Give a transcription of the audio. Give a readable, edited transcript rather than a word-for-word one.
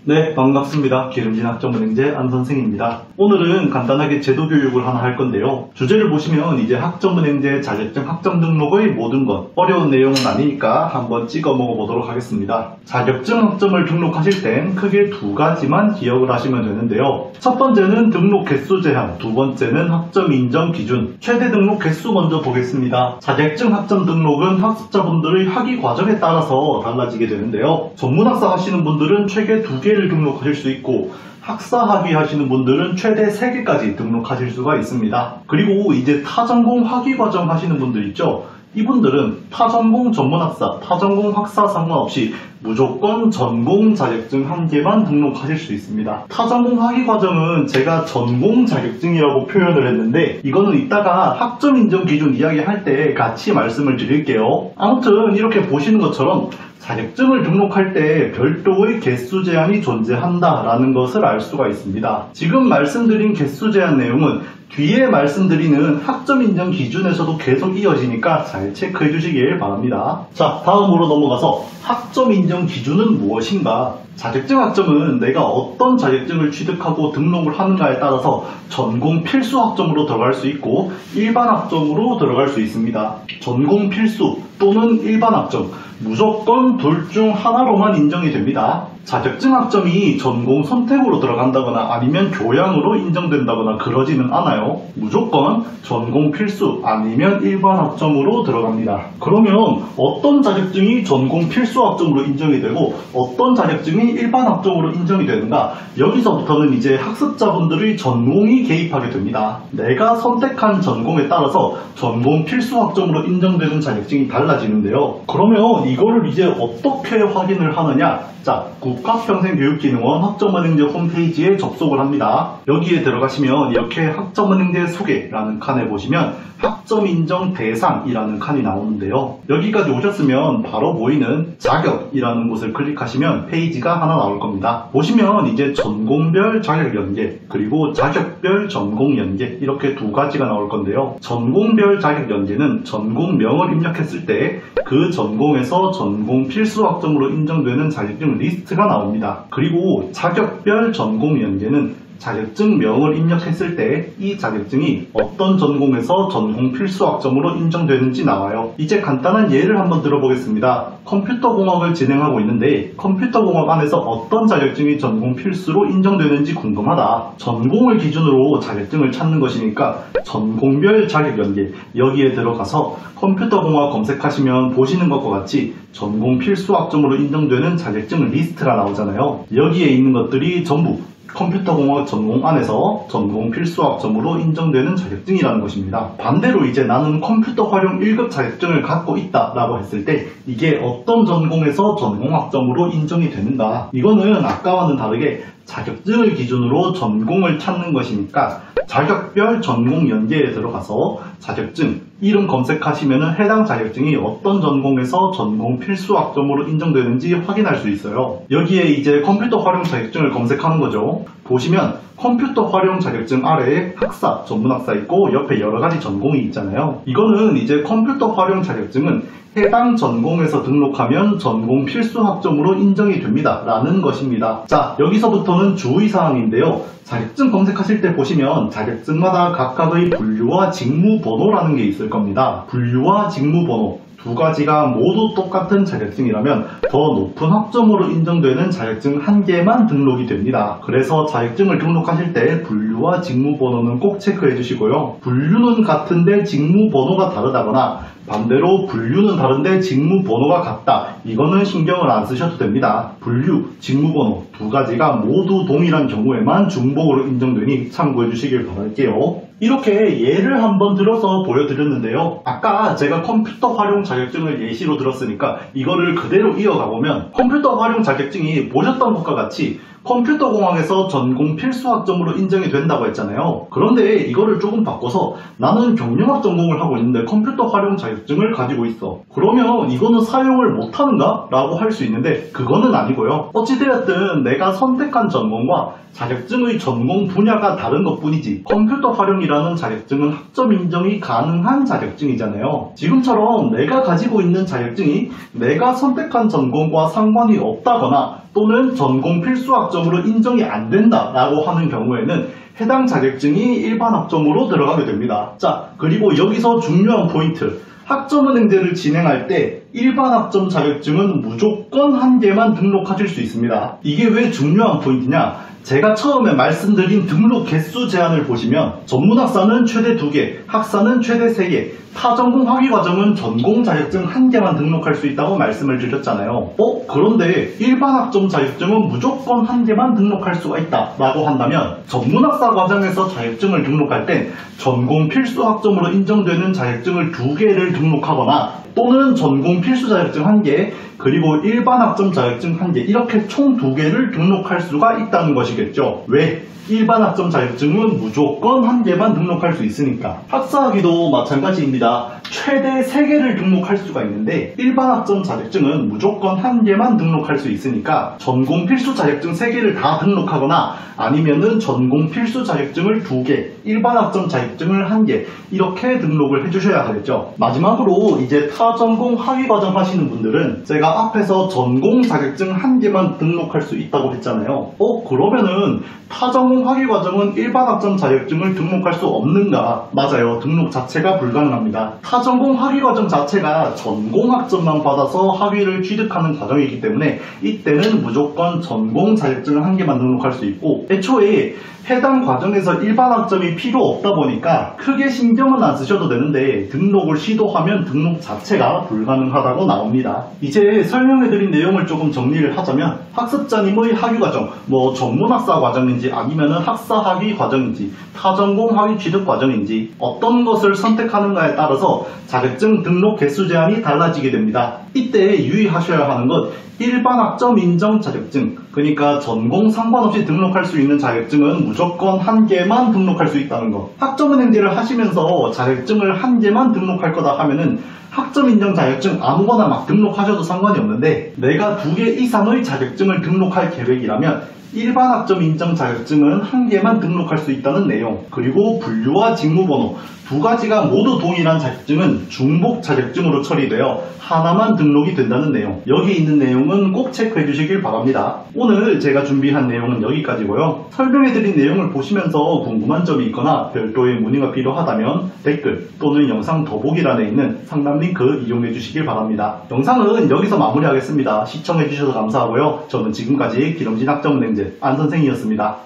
네, 반갑습니다. 기름진 학점은행제 안선생입니다. 오늘은 간단하게 제도 교육을 하나 할 건데요. 주제를 보시면 이제 학점은행제 자격증 학점 등록의 모든 것, 어려운 내용은 아니니까 한번 찍어 먹어보도록 하겠습니다. 자격증 학점을 등록하실 땐 크게 두 가지만 기억을 하시면 되는데요. 첫 번째는 등록 개수 제한, 두 번째는 학점 인정 기준. 최대 등록 개수 먼저 보겠습니다. 자격증 학점 등록은 학습자분들의 학위 과정에 따라서 달라지게 되는데요. 전문학사 하시는 분들은 최대 2개를 등록하실 수 있고, 학사 학위 하시는 분들은 최대 3개까지 등록하실 수가 있습니다. 그리고 이제 타전공 학위 과정 하시는 분들 있죠. 이분들은 타전공 전문학사, 타전공 학사 상관없이 무조건 전공 자격증 1개만 등록하실 수 있습니다. 타전공 학위 과정은 제가 전공 자격증이라고 표현을 했는데, 이거는 이따가 학점 인정 기준 이야기할 때 같이 말씀을 드릴게요. 아무튼 이렇게 보시는 것처럼 자격증을 등록할 때 별도의 개수 제한이 존재한다라는 것을 알 수가 있습니다. 지금 말씀드린 개수 제한 내용은 뒤에 말씀드리는 학점 인정 기준에서도 계속 이어지니까 잘 체크해 주시길 바랍니다. 자, 다음으로 넘어가서 학점 인정 기준은 무엇인가? 자격증 학점은 내가 어떤 자격증을 취득하고 등록을 하는가에 따라서 전공 필수 학점으로 들어갈 수 있고 일반 학점으로 들어갈 수 있습니다. 전공 필수 또는 일반 학점, 무조건 둘 중 하나로만 인정이 됩니다. 자격증 학점이 전공 선택으로 들어간다거나 아니면 교양으로 인정된다거나 그러지는 않아요. 무조건 전공 필수 아니면 일반 학점으로 들어갑니다. 그러면 어떤 자격증이 전공 필수 학점으로 인정이 되고 어떤 자격증이 일반 학점으로 인정이 되는가? 여기서부터는 이제 학습자분들의 전공이 개입하게 됩니다. 내가 선택한 전공에 따라서 전공 필수 학점으로 인정되는 자격증이 달라지는데요. 그러면 이거를 이제 어떻게 확인을 하느냐? 자, 국가평생교육진흥원 학점은행제 홈페이지에 접속을 합니다. 여기에 들어가시면 이렇게 학점은행제 소개라는 칸에 보시면 학점 인정 대상이라는 칸이 나오는데요. 여기까지 오셨으면 바로 보이는 자격이라는 곳을 클릭하시면 페이지가 하나 나올 겁니다. 보시면 이제 전공별 자격 연계 그리고 자격별 전공 연계 이렇게 두 가지가 나올 건데요. 전공별 자격 연계는 전공명을 입력했을 때 그 전공에서 전공 필수 학점으로 인정되는 자격증 리스트가 나옵니다. 그리고 자격별 전공 연계는 자격증명을 입력했을 때 이 자격증이 어떤 전공에서 전공 필수 학점으로 인정되는지 나와요. 이제 간단한 예를 한번 들어보겠습니다. 컴퓨터공학을 진행하고 있는데 컴퓨터공학 안에서 어떤 자격증이 전공 필수로 인정되는지 궁금하다. 전공을 기준으로 자격증을 찾는 것이니까 전공별 자격 연계 여기에 들어가서 컴퓨터공학 검색하시면 보시는 것과 같이 전공 필수 학점으로 인정되는 자격증 리스트가 나오잖아요. 여기에 있는 것들이 전부 컴퓨터공학 전공 안에서 전공 필수 학점으로 인정되는 자격증이라는 것입니다. 반대로 이제 나는 컴퓨터 활용 1급 자격증을 갖고 있다라고 했을 때 이게 어떤 전공에서 전공 학점으로 인정이 되는가? 이거는 아까와는 다르게 자격증을 기준으로 전공을 찾는 것이니까 자격별 전공 연계에 들어가서 자격증 이름 검색하시면 해당 자격증이 어떤 전공에서 전공 필수 학점으로 인정되는지 확인할 수 있어요. 여기에 이제 컴퓨터 활용 자격증을 검색하는 거죠. 보시면 컴퓨터 활용 자격증 아래에 학사, 전문학사 있고 옆에 여러 가지 전공이 있잖아요. 이거는 이제 컴퓨터 활용 자격증은 해당 전공에서 등록하면 전공 필수 학점으로 인정이 됩니다 라는 것입니다. 자, 여기서부터는 주의사항인데요. 자격증 검색하실 때 보시면 자격증마다 각각의 분류와 직무번호라는 게 있을 겁니다. 분류와 직무번호 두 가지가 모두 똑같은 자격증이라면 더 높은 학점으로 인정되는 자격증 1개만 등록이 됩니다. 그래서 자격증을 등록하실 때 분류와 직무번호는 꼭 체크해 주시고요. 분류는 같은데 직무번호가 다르다거나 반대로 분류는 다른데 직무번호가 같다. 이거는 신경을 안 쓰셔도 됩니다. 분류, 직무번호 두 가지가 모두 동일한 경우에만 중복으로 인정되니 참고해 주시길 바랄게요. 이렇게 예를 한번 들어서 보여드렸는데요. 아까 제가 컴퓨터 활용 자격증을 예시로 들었으니까 이거를 그대로 이어가 보면 컴퓨터 활용 자격증이 보셨던 것과 같이 컴퓨터공학에서 전공 필수 학점으로 인정이 된다고 했잖아요. 그런데 이거를 조금 바꿔서 나는 경영학 전공을 하고 있는데 컴퓨터 활용 자격증을 가지고 있어. 그러면 이거는 사용을 못하는가? 라고 할 수 있는데 그거는 아니고요. 어찌되었든 내가 선택한 전공과 자격증의 전공 분야가 다른 것 뿐이지 컴퓨터 활용이라는 자격증은 학점 인정이 가능한 자격증이잖아요. 지금처럼 내가 가지고 있는 자격증이 내가 선택한 전공과 상관이 없다거나 또는 전공 필수 학점으로 인정이 안 된다라고 하는 경우에는 해당 자격증이 일반 학점으로 들어가게 됩니다. 자, 그리고 여기서 중요한 포인트. 학점은행제를 진행할 때 일반 학점 자격증은 무조건 한 개만 등록하실 수 있습니다. 이게 왜 중요한 포인트냐? 제가 처음에 말씀드린 등록 개수 제한을 보시면 전문학사는 최대 2개, 학사는 최대 3개, 타전공 학위과정은 전공 자격증 1개만 등록할 수 있다고 말씀을 드렸잖아요. 그런데 일반 학점 자격증은 무조건 1개만 등록할 수가 있다 라고 한다면 전문학사 과정에서 자격증을 등록할 땐 전공 필수 학점으로 인정되는 자격증을 2개를 등록하거나 또는 전공 필수 자격증 1개, 그리고 일반 학점 자격증 1개, 이렇게 총 2개를 등록할 수가 있다는 것이겠죠. 왜? 일반 학점 자격증은 무조건 1개만 등록할 수 있으니까. 학사학위도 마찬가지입니다. 최대 3개를 등록할 수가 있는데 일반 학점 자격증은 무조건 1개만 등록할 수 있으니까 전공 필수 자격증 3개를 다 등록하거나 아니면은 전공 필수 자격증을 2개, 일반 학점 자격증을 1개 이렇게 등록을 해주셔야 하겠죠. 마지막으로 이제 타전공 학위과정 하시는 분들은 제가 앞에서 전공 자격증 1개만 등록할 수 있다고 했잖아요. 그러면은 타전공 학위과정은 일반 학점 자격증을 등록할 수 없는가? 맞아요. 등록 자체가 불가능합니다. 타전공 학위과정 자체가 전공 학점만 받아서 학위를 취득하는 과정이기 때문에 이때는 무조건 전공 자격증을 1개만 등록할 수 있고 애초에 해당 과정에서 일반 학점이 필요 없다 보니까 크게 신경은 안 쓰셔도 되는데 등록을 시도하면 등록 자체가 불가능하다고 나옵니다. 이제 설명해드린 내용을 조금 정리를 하자면 학습자님의 학위과정, 전문학사 과정인지 아니면은 학사 학위 과정인지 타전공 학위 취득 과정인지 어떤 것을 선택하는가에 따라서 자격증 등록 개수 제한이 달라지게 됩니다. 이때 유의하셔야 하는 것 일반 학점 인정 자격증, 그러니까 전공 상관없이 등록할 수 있는 자격증은 무조건 1개만 등록할 수 있다는 것. 학점은행제를 하시면서 자격증을 1개만 등록할 거다 하면은 학점 인정 자격증 아무거나 막 등록하셔도 상관이 없는데 내가 2개 이상의 자격증을 등록할 계획이라면 일반 학점 인정 자격증은 1개만 등록할 수 있다는 내용, 그리고 분류와 직무번호 2가지가 모두 동일한 자격증은 중복 자격증으로 처리되어 하나만 등록이 된다는 내용, 여기 있는 내용은 꼭 체크해 주시길 바랍니다. 오늘 제가 준비한 내용은 여기까지고요. 설명해드린 내용을 보시면서 궁금한 점이 있거나 별도의 문의가 필요하다면 댓글 또는 영상 더보기란에 있는 상담 링크 이용해 주시길 바랍니다. 영상은 여기서 마무리하겠습니다. 시청해 주셔서 감사하고요. 저는 지금까지 기름진 학점은행제 안선생이었습니다.